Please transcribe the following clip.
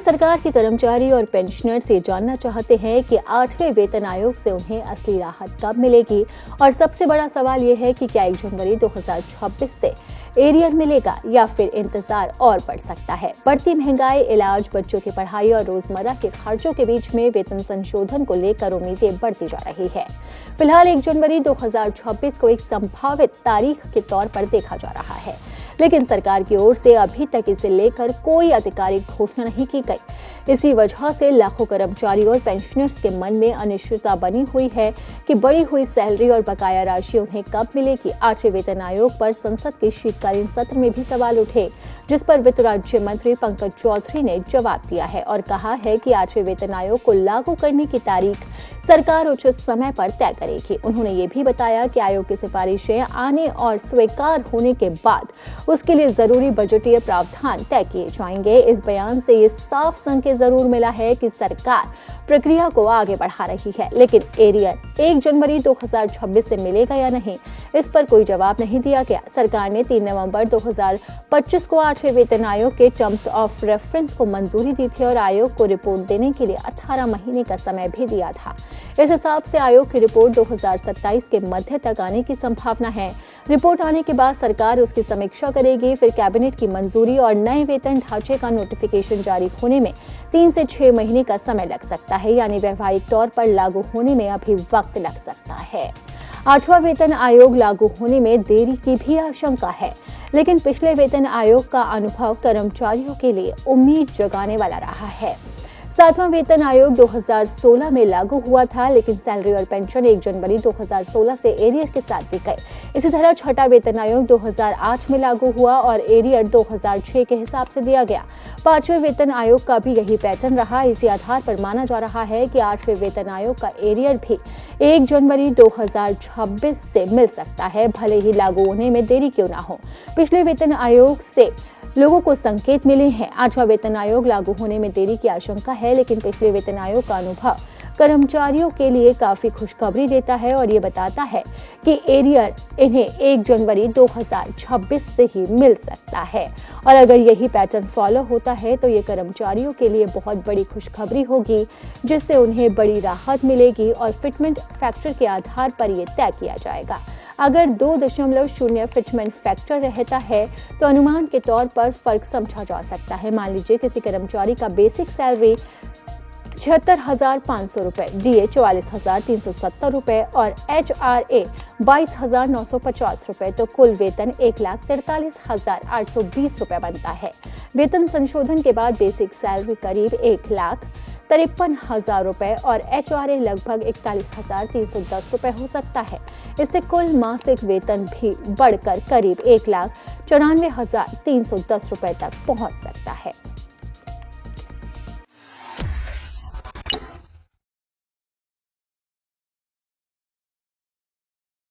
सरकार के कर्मचारी और पेंशनर्स ये जानना चाहते हैं कि 8वें वेतन आयोग से उन्हें असली राहत कब मिलेगी और सबसे बड़ा सवाल ये है कि क्या 1 जनवरी 2026 से एरियर मिलेगा या फिर इंतजार और बढ़ सकता है। बढ़ती महंगाई, इलाज, बच्चों की पढ़ाई और रोजमर्रा के खर्चों के बीच में वेतन संशोधन को लेकर उम्मीदें बढ़ती जा रही है। फिलहाल 1 जनवरी 2026 को एक संभावित तारीख के तौर पर देखा जा रहा है, लेकिन सरकार की ओर से अभी तक इसे लेकर कोई आधिकारिक घोषणा नहीं की गई। इसी वजह से लाखों कर्मचारी और पेंशनर्स के मन में अनिश्चितता बनी हुई है कि बढ़ी हुई सैलरी और बकाया राशि उन्हें कब मिलेगी। 8वें वेतन आयोग पर संसद के शीतकालीन सत्र में भी सवाल उठे, जिस पर वित्त राज्य मंत्री पंकज चौधरी ने जवाब दिया है और कहा है कि 8वें वेतन आयोग को लागू करने की तारीख सरकार उचित समय पर तय करेगी। उन्होंने ये भी बताया कि आयोग की सिफारिशें आने और स्वीकार होने के बाद उसके लिए जरूरी बजटीय प्रावधान तय किए जाएंगे। इस बयान से ये साफ संकेत जरूर मिला है कि सरकार प्रक्रिया को आगे बढ़ा रही है, लेकिन एरियर 1 जनवरी 2026 से मिलेगा या नहीं, इस पर कोई जवाब नहीं दिया गया। सरकार ने 3 नवंबर 2025 को 8वें वेतन आयोग के टर्म्स ऑफ रेफरेंस को मंजूरी दी थी और आयोग को रिपोर्ट देने के लिए 18 महीने का समय भी दिया था। इस हिसाब से आयोग की रिपोर्ट 2027 के मध्य तक आने की संभावना है। रिपोर्ट आने के बाद सरकार उसकी समीक्षा करेगी, फिर कैबिनेट की मंजूरी और नए वेतन ढांचे का नोटिफिकेशन जारी होने में 3 से 6 महीने का समय लग सकता है, यानी वैवाहिक तौर पर लागू होने में अभी वक्त लग सकता है। 8वां वेतन आयोग लागू होने में देरी की भी आशंका है, लेकिन पिछले वेतन आयोग का अनुभव कर्मचारियों के लिए उम्मीद जगाने वाला रहा है। 7वां वेतन आयोग 2016 में लागू हुआ था, लेकिन सैलरी और पेंशन 1 जनवरी 2016 से एरियर के साथ दी गई। इसी तरह 6वां वेतन आयोग 2008 में लागू हुआ और एरियर 2006 के हिसाब से दिया गया। 5वें वेतन आयोग का भी यही पैटर्न रहा। इसी आधार पर माना जा रहा है कि 8वें वेतन आयोग का एरियर भी 1 जनवरी 2026 से मिल सकता है, भले ही लागू होने में देरी क्यों ना हो। पिछले वेतन आयोग से लोगों को संकेत मिले हैं। 8वां वेतन आयोग लागू होने में देरी की आशंका है, लेकिन पिछले वेतन आयोग का अनुभव कर्मचारियों के लिए काफी खुशखबरी देता है और ये बताता है कि एरियर इन्हें 1 जनवरी 2026 से ही मिल सकता है। और अगर यही पैटर्न फॉलो होता है तो ये कर्मचारियों के लिए बहुत बड़ी खुशखबरी होगी, जिससे उन्हें बड़ी राहत मिलेगी और फिटमेंट फैक्टर के आधार पर ये तय किया जाएगा। अगर 2.0 फिटमेंट फैक्टर रहता है तो अनुमान के तौर पर फर्क समझा जा सकता है। मान लीजिए किसी कर्मचारी का बेसिक सैलरी 76,500 रुपए, DA 44,370 रुपए और HRA 22,950 रुपए, तो कुल वेतन 1,43,820 रुपए बनता है। वेतन संशोधन के बाद बेसिक सैलरी करीब 1,53,000 रुपए और HRA लगभग 41,310 रुपए हो सकता है। इससे कुल मासिक वेतन भी बढ़कर करीब 1,94,310 रुपए तक पहुंच सकता है।